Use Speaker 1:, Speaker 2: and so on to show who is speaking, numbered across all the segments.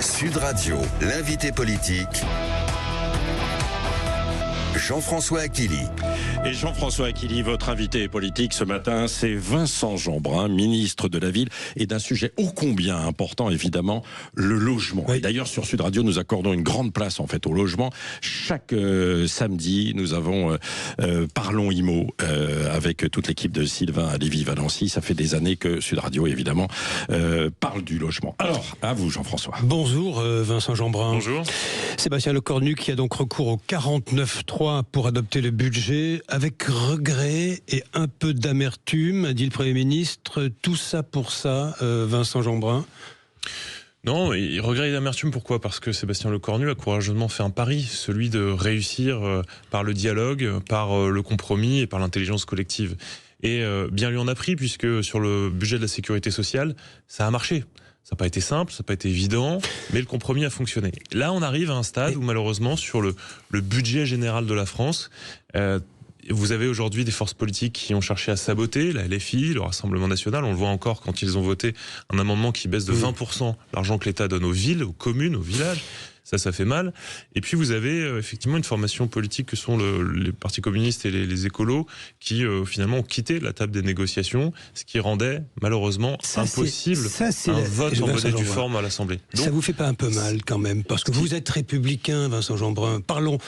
Speaker 1: Sud Radio, l'invité politique, Jean-François Aquili.
Speaker 2: Et Jean-François Aquili, votre invité politique ce matin, c'est Vincent Jeanbrun, ministre de la Ville, et d'un sujet ô combien important, évidemment, le logement. Oui. Et d'ailleurs, sur Sud Radio, nous accordons une grande place, en fait, au logement. Chaque samedi, nous avons Parlons IMO avec toute l'équipe de Sylvain à Lévis-Valency. Ça fait des années que Sud Radio, évidemment, parle du logement. Alors, à vous, Jean-François.
Speaker 3: Bonjour, Vincent Jeanbrun.
Speaker 2: Bonjour.
Speaker 3: Sébastien Lecornu qui a donc recours au 49.3 pour adopter le budget. Avec regret et un peu d'amertume, dit le Premier ministre. Tout ça pour ça, Vincent Jeanbrun?
Speaker 4: Non, il regret et d'amertume, pourquoi ? Parce que Sébastien Lecornu a courageusement fait un pari, celui de réussir par le dialogue, par le compromis et par l'intelligence collective. Et bien lui en a pris, puisque sur le budget de la sécurité sociale, ça a marché. Ça n'a pas été simple, ça n'a pas été évident, mais le compromis a fonctionné. Là, on arrive à un stade où malheureusement, sur le budget général de la France, vous avez aujourd'hui des forces politiques qui ont cherché à saboter, la LFI, le Rassemblement National. On le voit encore quand ils ont voté un amendement qui baisse de 20% l'argent que l'État donne aux villes, aux communes, aux villages. Ça fait mal. Et puis vous avez effectivement une formation politique que sont les partis communistes et les écolos qui finalement ont quitté la table des négociations, ce qui rendait malheureusement impossible un vote en bonne et due forme à l'Assemblée. Donc,
Speaker 3: ça vous fait pas un peu mal quand même? Parce que vous êtes républicain, Vincent Jeanbrun. Parlons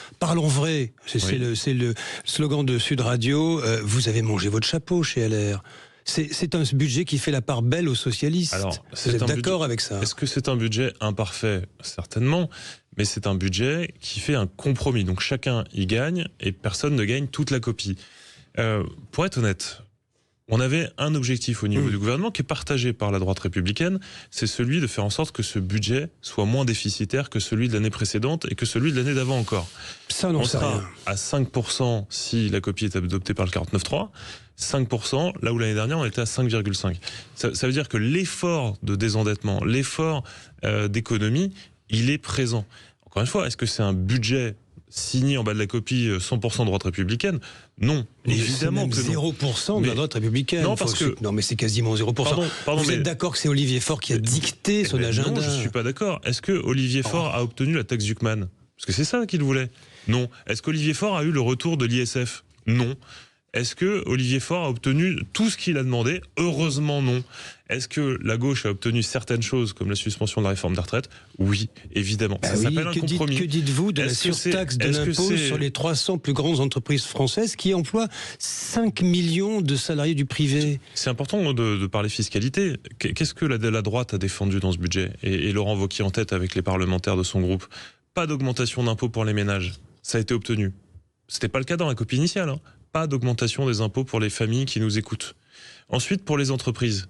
Speaker 3: vrai. C'est le slogan de Sud Radio. Vous avez mangé votre chapeau chez LR. C'est un budget qui fait la part belle aux socialistes. Alors, vous êtes d'accord avec ça?
Speaker 4: Est-ce que c'est un budget imparfait? Certainement, mais c'est un budget qui fait un compromis. Donc chacun y gagne et personne ne gagne toute la copie. Pour être honnête, on avait un objectif au niveau du gouvernement qui est partagé par la droite républicaine, c'est celui de faire en sorte que ce budget soit moins déficitaire que celui de l'année précédente et que celui de l'année d'avant encore.
Speaker 3: Ça, on
Speaker 4: sera à 5% si la copie est adoptée par le 49.3, 5%, là où l'année dernière on était à 5,5%. Ça veut dire que l'effort de désendettement, l'effort d'économie, il est présent. Encore une fois, est-ce que c'est un budget signé en bas de la copie 100% droite républicaine? Non, évidemment que non.
Speaker 3: 0% de la droite républicaine.
Speaker 4: Non, parce que
Speaker 3: non, mais c'est quasiment 0%. Pardon, vous êtes d'accord que c'est Olivier Faure qui a dicté son agenda?
Speaker 4: Non, je suis pas d'accord. Est-ce que Olivier Faure a obtenu la taxe Zuckman? Parce que c'est ça qu'il voulait. Non. Est-ce qu'Olivier Faure a eu le retour de l'ISF? Non. Est-ce que Olivier Faure a obtenu tout ce qu'il a demandé? Heureusement non. Est-ce que la gauche a obtenu certaines choses comme la suspension de la réforme des retraites? Oui, évidemment. Ça s'appelle un compromis.
Speaker 3: Que dites-vous de la surtaxe de l'impôt sur les 300 plus grandes entreprises françaises qui emploient 5 millions de salariés du privé?
Speaker 4: C'est important de parler fiscalité. Qu'est-ce que la droite a défendu dans ce budget? Et Laurent Wauquiez en tête avec les parlementaires de son groupe. Pas d'augmentation d'impôts pour les ménages. Ça a été obtenu. C'était pas le cas dans la copie initiale. Pas d'augmentation des impôts pour les familles qui nous écoutent. Ensuite, pour les entreprises,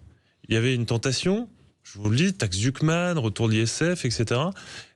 Speaker 4: il y avait une tentation, je vous le dis, taxe Zuckman, retour de l'ISF, etc.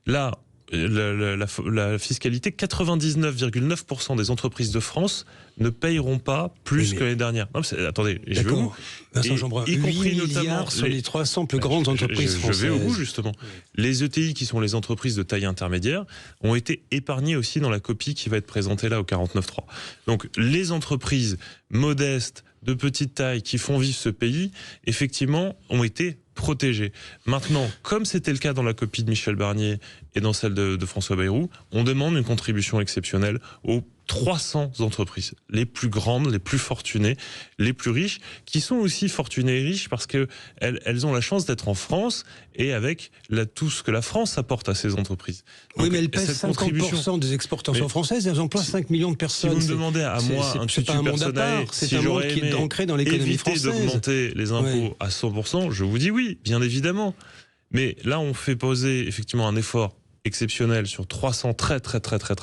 Speaker 4: Là, la fiscalité, 99,9% des entreprises de France ne payeront pas plus que l'année dernière. Non, attendez, je vais au bout.
Speaker 3: Vincent Jeanbrun, y compris milliards sur les 300 plus grandes entreprises françaises.
Speaker 4: Je vais au bout, justement. Les ETI, qui sont les entreprises de taille intermédiaire, ont été épargnées aussi dans la copie qui va être présentée là au 49.3. Donc, les entreprises modestes, de petite taille, qui font vivre ce pays, effectivement, ont été protégés. Maintenant, comme c'était le cas dans la copie de Michel Barnier et dans celle de François Bayrou, on demande une contribution exceptionnelle aux 300 entreprises, les plus grandes, les plus fortunées, les plus riches, qui sont aussi fortunées et riches parce que elles ont la chance d'être en France et avec tout ce que la France apporte à ces entreprises.
Speaker 3: Donc, oui, mais elles pèsent 50% des exportations françaises, elles emploient 5 millions de personnes.
Speaker 4: Si vous me demandez à moi, un tutu personnel, si j'aurais aimé
Speaker 3: ancré dans l'économie française,
Speaker 4: éviter d'augmenter les impôts à 100%, je vous dis oui, bien évidemment. Mais là, on fait poser effectivement un effort exceptionnel sur 300 très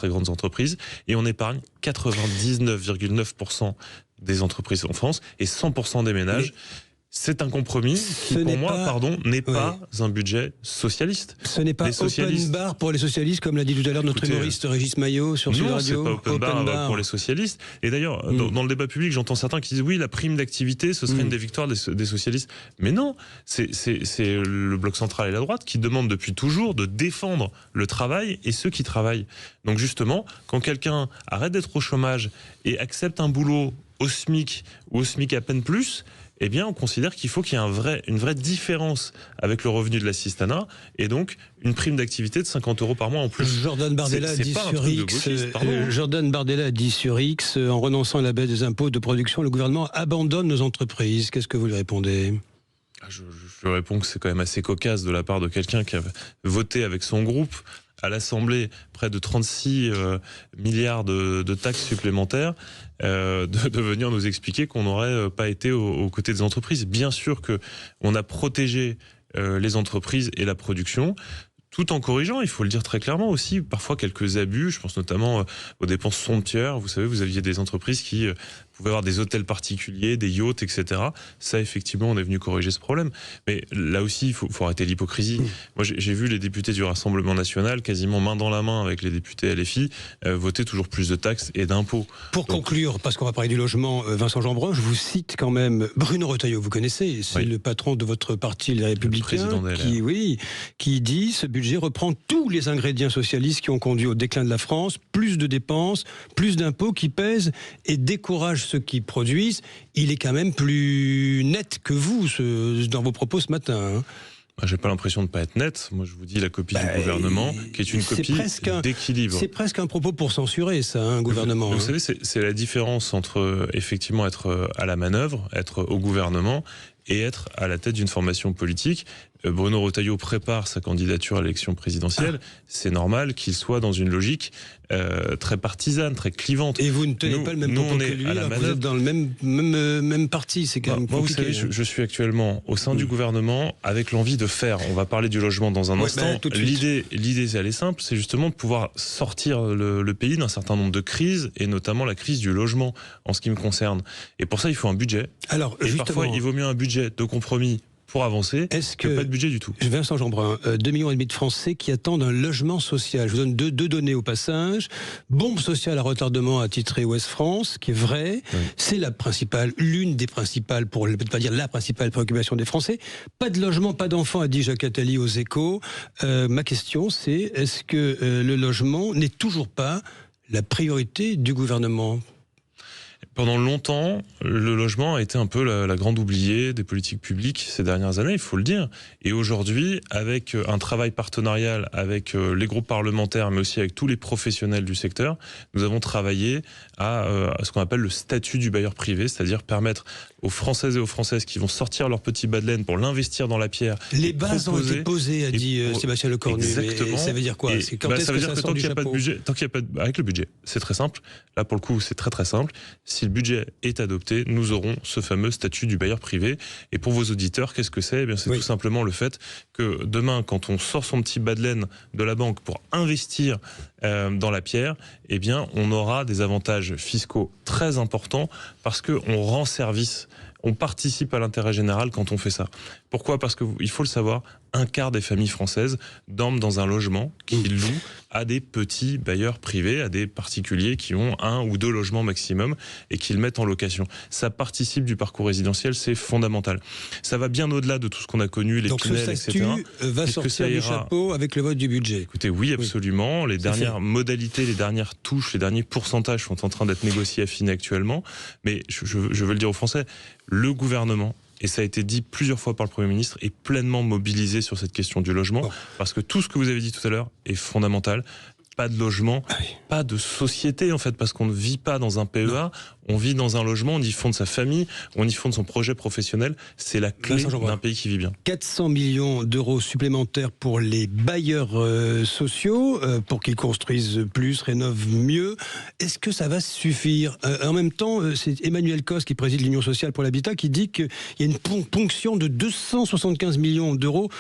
Speaker 4: grandes entreprises et on épargne 99,9% des entreprises en France et 100% des ménages. C'est un compromis qui, pour moi, n'est pas un budget socialiste.
Speaker 3: Ce n'est pas open bar pour les socialistes, comme l'a dit tout à l'heure notre humoriste Régis Maillot sur Sud Radio.
Speaker 4: Non, c'est pas open bar pour les socialistes. Et d'ailleurs, dans le débat public, j'entends certains qui disent oui, la prime d'activité, ce serait une des victoires des socialistes. Mais non, c'est le bloc central et la droite qui demandent depuis toujours de défendre le travail et ceux qui travaillent. Donc justement, quand quelqu'un arrête d'être au chômage et accepte un boulot au SMIC ou au SMIC à peine plus, eh bien, on considère qu'il faut qu'il y ait une vraie différence avec le revenu de l'assistanat, et donc une prime d'activité de 50 € par mois en plus.
Speaker 3: Jordan Bardella a dit sur X, en renonçant à la baisse des impôts de production, le gouvernement abandonne nos entreprises. Qu'est-ce que vous lui répondez ?
Speaker 4: Je réponds que c'est quand même assez cocasse de la part de quelqu'un qui a voté avec son groupe à l'Assemblée près de 36 milliards de taxes supplémentaires, de venir nous expliquer qu'on n'aurait pas été aux côtés des entreprises. Bien sûr qu'on a protégé les entreprises et la production, tout en corrigeant, il faut le dire très clairement aussi, parfois quelques abus. Je pense notamment aux dépenses somptuaires. Vous savez, vous aviez des entreprises qui pouvaient avoir des hôtels particuliers, des yachts, etc. Ça, effectivement, on est venu corriger ce problème. Mais là aussi, il faut arrêter l'hypocrisie. Moi, j'ai vu les députés du Rassemblement national, quasiment main dans la main avec les députés LFI, voter toujours plus de taxes et d'impôts.
Speaker 3: Pour conclure, parce qu'on va parler du logement, Vincent Jeanbrun, je vous cite quand même Bruno Retailleau, vous connaissez, c'est le patron de votre parti, les Républicains, qui dit « Ce budget reprend tous les ingrédients socialistes qui ont conduit au déclin de la France, plus de dépenses, plus d'impôts qui pèsent et découragent ceux qui produisent. » Il est quand même plus net que vous dans vos propos ce matin.
Speaker 4: J'ai pas l'impression de ne pas être net. Moi, je vous dis la copie du gouvernement, qui est une copie d'équilibre.
Speaker 3: C'est presque un propos pour censurer, ça, un gouvernement.
Speaker 4: Vous savez, c'est la différence entre effectivement être à la manœuvre, être au gouvernement, et être à la tête d'une formation politique. Bruno Retailleau prépare sa candidature à l'élection présidentielle. C'est normal qu'il soit dans une logique très partisane, très clivante.
Speaker 3: Et vous ne tenez pas le même propos que lui, alors vous êtes dans le même parti, c'est quand même compliqué.
Speaker 4: Moi, vous savez, je suis actuellement au sein du gouvernement avec l'envie de faire. On va parler du logement dans un instant. L'idée, elle est simple, c'est justement de pouvoir sortir le pays d'un certain nombre de crises, et notamment la crise du logement, en ce qui me concerne. Et pour ça, il faut un budget.
Speaker 3: Alors,
Speaker 4: et parfois, il vaut mieux un budget de compromis pour avancer, que pas de budget du tout.
Speaker 3: Vincent Jeanbrun, 2,5 millions de Français qui attendent un logement social. Je vous donne deux données au passage. Bombe sociale à retardement, a titré Ouest France, qui est vrai. Oui. C'est l'une des principales, pour ne pas dire la principale préoccupation des Français. Pas de logement, pas d'enfants, a dit Jacques Attali aux Échos. Ma question, c'est est-ce que le logement n'est toujours pas la priorité du gouvernement ?
Speaker 4: Pendant longtemps, le logement a été un peu la grande oubliée des politiques publiques ces dernières années, il faut le dire. Et aujourd'hui, avec un travail partenarial avec les groupes parlementaires, mais aussi avec tous les professionnels du secteur, nous avons travaillé à ce qu'on appelle le statut du bailleur privé, c'est-à-dire permettre aux Françaises et aux Françaises qui vont sortir leur petit bas de laine pour l'investir dans la pierre.
Speaker 3: Les bases ont été posées, a dit Sébastien Lecornu.
Speaker 4: Exactement.
Speaker 3: Ça veut dire quoi? C'est quand est-ce que ça sort du chapeau?
Speaker 4: Avec le budget, c'est très simple. Là, pour le coup, c'est très très simple. Si le budget est adopté, nous aurons ce fameux statut du bailleur privé. Et pour vos auditeurs, qu'est-ce que c'est? Eh bien, c'est tout simplement le fait que demain, quand on sort son petit bas de laine de la banque pour investir dans la pierre, eh bien, on aura des avantages fiscaux très importants parce qu'on rend service, on participe à l'intérêt général quand on fait ça. Pourquoi? Parce qu'il faut le savoir, un quart des familles françaises dorment dans un logement qu'ils louent à des petits bailleurs privés, à des particuliers qui ont 1 ou 2 logements maximum et qu'ils mettent en location. Ça participe du parcours résidentiel, c'est fondamental. Ça va bien au-delà de tout ce qu'on a connu, les Pinel, etc.
Speaker 3: Donc ce statut va sortir du chapeau avec le vote du budget.
Speaker 4: Écoutez, oui, absolument. Les dernières modalités, les dernières touches, les derniers pourcentages sont en train d'être négociés, affinés actuellement. Mais je veux le dire aux Français, le gouvernement, et ça a été dit plusieurs fois par le Premier ministre, est pleinement mobilisé sur cette question du logement, parce que tout ce que vous avez dit tout à l'heure est fondamental. Pas de logement, pas de société en fait, parce qu'on ne vit pas dans un PEA, on vit dans un logement, on y fonde sa famille, on y fonde son projet professionnel, c'est la clé d'un pays qui vit bien. 400
Speaker 3: millions d'euros supplémentaires pour les bailleurs sociaux, pour qu'ils construisent plus, rénovent mieux. Est-ce que ça va suffire? En même temps, c'est Emmanuel Cos, qui préside l'Union sociale pour l'habitat, qui dit qu'il y a une ponction de 275 millions d'euros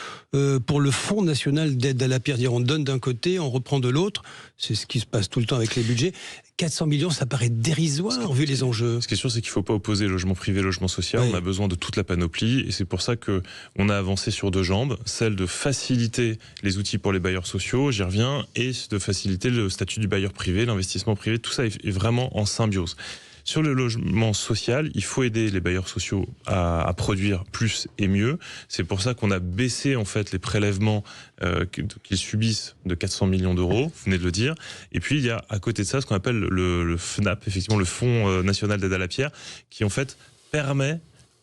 Speaker 3: pour le Fonds national d'aide à la pierre. On donne d'un côté, on reprend de l'autre. C'est ce qui se passe tout le temps avec les budgets. 400 millions, ça paraît dérisoire vu les enjeux.
Speaker 4: Ce qui est sûr, c'est qu'il ne faut pas opposer logement privé et logement social. On a besoin de toute la panoplie et c'est pour ça qu'on a avancé sur 2 jambes. Celle de faciliter les outils pour les bailleurs sociaux, j'y reviens, et de faciliter le statut du bailleur privé, l'investissement privé. Tout ça est vraiment en symbiose. Sur le logement social, il faut aider les bailleurs sociaux à produire plus et mieux. C'est pour ça qu'on a baissé en fait les prélèvements qu'ils subissent de 400 millions d'euros, vous venez de le dire. Et puis il y a à côté de ça ce qu'on appelle le FNAP, effectivement le Fonds national d'aide à la pierre, qui en fait permet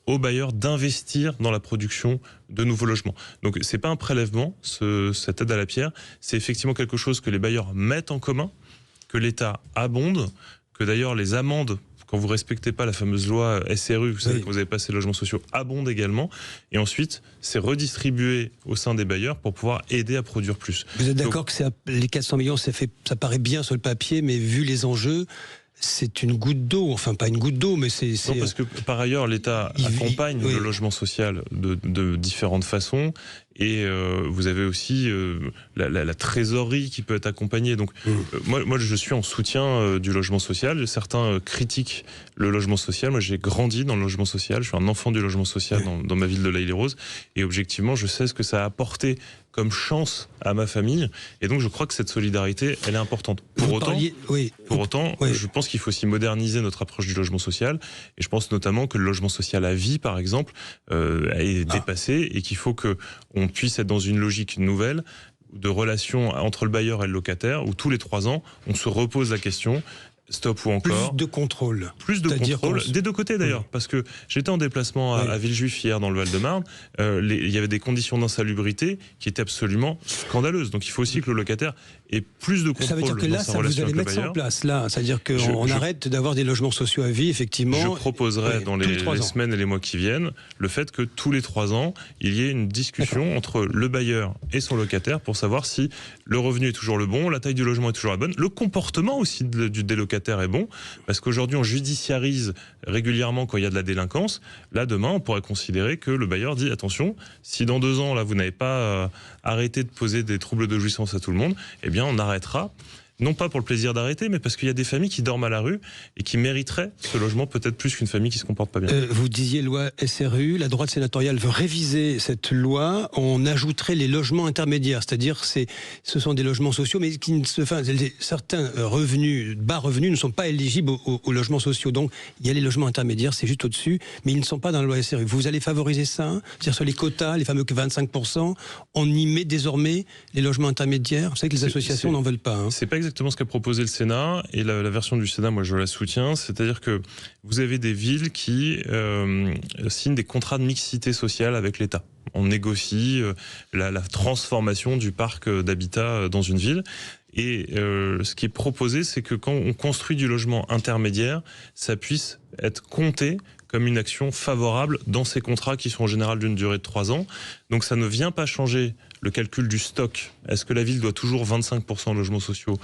Speaker 4: aux bailleurs d'investir dans la production de nouveaux logements. Donc c'est pas un prélèvement, cette aide à la pierre, c'est effectivement quelque chose que les bailleurs mettent en commun, que l'État abonde, que d'ailleurs les amendes, quand vous respectez pas la fameuse loi SRU, vous savez que vous avez passé les logements sociaux, abondent également. Et ensuite, c'est redistribué au sein des bailleurs pour pouvoir aider à produire plus.
Speaker 3: Vous êtes d'accord que les 400 millions, ça paraît bien sur le papier, mais vu les enjeux, c'est une goutte d'eau. Enfin, pas une goutte d'eau, mais c'est...
Speaker 4: Non, parce que par ailleurs, l'État accompagne le logement social de différentes façons. Et vous avez aussi la trésorerie qui peut être accompagnée. Donc, moi, je suis en soutien du logement social. Certains critiquent le logement social. Moi, j'ai grandi dans le logement social. Je suis un enfant du logement social dans ma ville de l'Haye-les-Roses. Et objectivement, je sais ce que ça a apporté comme chance à ma famille. Et donc, je crois que cette solidarité, elle est importante. Pour autant, je pense qu'il faut aussi moderniser notre approche du logement social. Et je pense notamment que le logement social à vie, par exemple, est dépassé et qu'il faut qu'on puisse être dans une logique nouvelle de relation entre le bailleur et le locataire, où tous les 3 ans, on se repose la question, stop ou encore.
Speaker 3: Plus de contrôle.
Speaker 4: Plus de contrôle, des deux côtés d'ailleurs, parce que j'étais en déplacement à Villejuif hier dans le Val-de-Marne, il y avait des conditions d'insalubrité qui étaient absolument scandaleuses. Donc il faut aussi que le locataire ait plus de contrôle.
Speaker 3: Ça veut dire que là, vous allez mettre ça en place, là. C'est-à-dire qu'on arrête d'avoir des logements sociaux à vie, effectivement.
Speaker 4: Je proposerai dans les semaines et les mois qui viennent le fait que tous les 3 ans, il y ait une discussion entre le bailleur et son locataire pour savoir si le revenu est toujours le bon, la taille du logement est toujours la bonne, le comportement aussi des locataires est bon, parce qu'aujourd'hui on judiciarise régulièrement quand il y a de la délinquance. Là demain on pourrait considérer que le bailleur dit attention, si dans 2 ans là vous n'avez pas arrêté de poser des troubles de jouissance à tout le monde, eh bien on arrêtera. Non pas pour le plaisir d'arrêter, mais parce qu'il y a des familles qui dorment à la rue et qui mériteraient ce logement peut-être plus qu'une famille qui se comporte pas bien.
Speaker 3: Vous disiez loi SRU, la droite sénatoriale veut réviser cette loi, on ajouterait les logements intermédiaires, c'est-à-dire ce sont des logements sociaux, mais certains revenus, bas revenus, ne sont pas éligibles aux logements sociaux. Donc il y a les logements intermédiaires, c'est juste au-dessus, mais ils ne sont pas dans la loi SRU. Vous allez favoriser ça, c'est-à-dire sur les quotas, les fameux 25%, on y met désormais les logements intermédiaires. Vous savez que les associations n'en veulent pas.
Speaker 4: C'est pas exactement ce qu'a proposé le Sénat, et la version du Sénat, moi je la soutiens, c'est-à-dire que vous avez des villes qui signent des contrats de mixité sociale avec l'État. On négocie la transformation du parc d'habitat dans une ville. Et ce qui est proposé, c'est que quand on construit du logement intermédiaire, ça puisse être compté comme une action favorable dans ces contrats qui sont en général d'une durée de 3 ans. Donc ça ne vient pas changer le calcul du stock. Est-ce que la ville doit toujours 25% de logements sociaux ?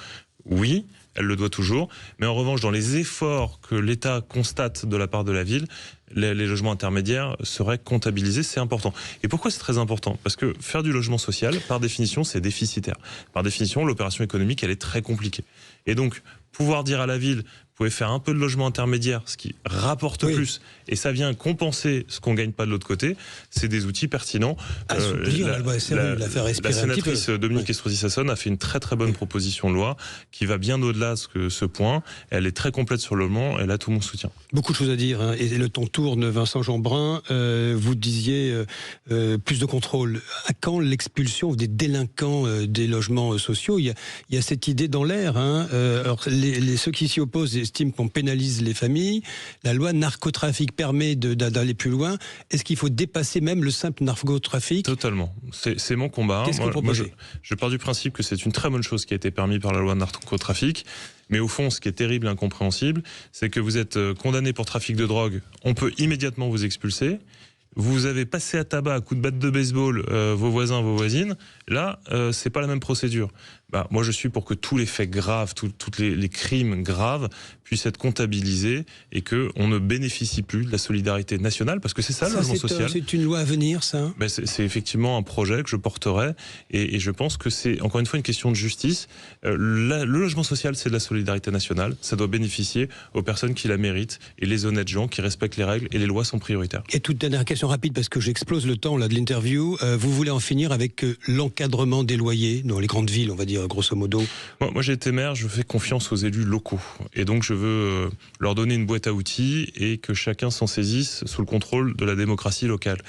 Speaker 4: Oui, elle le doit toujours. Mais en revanche, dans les efforts que l'État constate de la part de la ville, les logements intermédiaires seraient comptabilisés, c'est important. Et pourquoi c'est très important ? Parce que faire du logement social, par définition, c'est déficitaire. Par définition, l'opération économique, elle est très compliquée. Et donc, pouvoir dire à la ville, vous pouvez faire un peu de logement intermédiaire, ce qui rapporte plus, et ça vient compenser ce qu'on ne gagne pas de l'autre côté, c'est des outils pertinents.
Speaker 3: La
Speaker 4: sénatrice Dominique Estrosi Sassone a fait une très très bonne proposition de loi qui va bien au-delà de ce point. Elle est très complète sur le logement, elle a tout mon soutien.
Speaker 3: Beaucoup de choses à dire, et le temps tourne. Vincent Jeanbrun, vous disiez plus de contrôle. À quand l'expulsion des délinquants des logements sociaux ? Il y a cette idée dans l'air. Alors ceux qui s'y opposent estiment qu'on pénalise les familles. La loi narcotrafic permet d'aller plus loin. Est-ce qu'il faut dépasser même le simple narcotrafic ?
Speaker 4: Totalement. C'est mon combat.
Speaker 3: Qu'est-ce que vous proposez ?
Speaker 4: Je pars du principe que c'est une très bonne chose qui a été permise par la loi narcotrafic. Mais au fond, ce qui est terrible et incompréhensible, c'est que vous êtes condamné pour trafic de drogue. On peut immédiatement vous expulser. Vous avez passé à tabac à coups de batte de baseball vos voisins, vos voisines. Là, c'est pas la même procédure. Moi, je suis pour que tous les faits graves, tous les crimes graves puissent être comptabilisés et qu'on ne bénéficie plus de la solidarité nationale, parce que c'est ça le logement social.
Speaker 3: C'est une loi à venir, ça ?
Speaker 4: C'est effectivement un projet que je porterai, et je pense que c'est encore une fois une question de justice. Le logement social, c'est de la solidarité nationale. Ça doit bénéficier aux personnes qui la méritent, et les honnêtes gens qui respectent les règles et les lois sont prioritaires.
Speaker 3: Et toute dernière question rapide, parce que j'explose le temps là, de l'interview. Vous voulez en finir avec l'encadrement des loyers dans les grandes villes, on va dire grosso modo ?
Speaker 4: Moi j'ai été maire, je fais confiance aux élus locaux. Et donc je veux leur donner une boîte à outils et que chacun s'en saisisse sous le contrôle de la démocratie locale.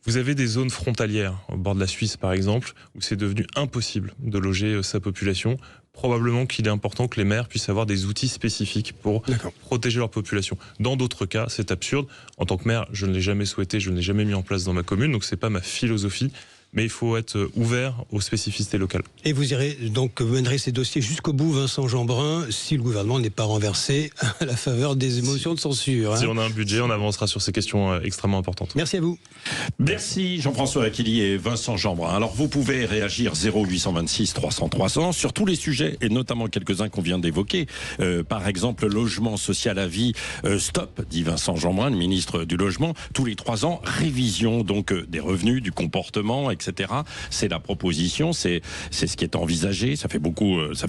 Speaker 4: Vous avez des zones frontalières, au bord de la Suisse par exemple, où c'est devenu impossible de loger sa population. Probablement qu'il est important que les maires puissent avoir des outils spécifiques pour protéger leur population. Dans d'autres cas, c'est absurde. En tant que maire, je ne l'ai jamais souhaité, je ne l'ai jamais mis en place dans ma commune, donc c'est pas ma philosophie. Mais il faut être ouvert aux spécificités locales.
Speaker 3: Et vous irez donc, vous mènerez ces dossiers jusqu'au bout, Vincent Jeanbrun, si le gouvernement n'est pas renversé à la faveur des émotions de censure.
Speaker 4: Si on a un budget, on avancera sur ces questions extrêmement importantes.
Speaker 3: Merci à vous.
Speaker 2: Merci Jean-François Aquili et Vincent Jeanbrun. Alors vous pouvez réagir 0826 300 300 sur tous les sujets et notamment quelques-uns qu'on vient d'évoquer. Par exemple, logement social à vie, stop, dit Vincent Jeanbrun, le ministre du Logement. Tous les 3 ans, révision donc des revenus, du comportement, etc. C'est la proposition, c'est ce qui est envisagé. Ça fait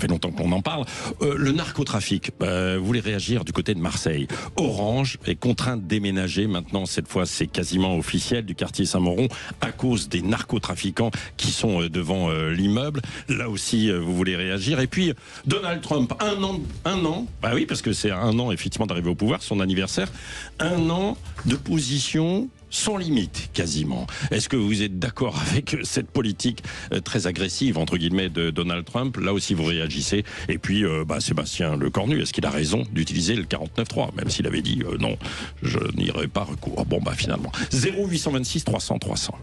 Speaker 2: longtemps qu'on en parle. Le narcotrafic, vous voulez réagir du côté de Marseille. Orange est contraint de déménager. Maintenant, cette fois, c'est quasiment officiel, du quartier Saint-Mauron à cause des narcotrafiquants qui sont devant l'immeuble. Là aussi, vous voulez réagir. Et puis, Donald Trump, un an, bah oui, parce que c'est un an effectivement d'arriver au pouvoir, son anniversaire, un an de position sans limite, quasiment. Est-ce que vous êtes d'accord avec cette politique très agressive, entre guillemets, de Donald Trump? Là aussi, vous réagissez. Et puis, Sébastien Lecornu, est-ce qu'il a raison d'utiliser le 49.3, même s'il avait dit non, je n'irai pas recours. Bon, finalement. 0826 300 300.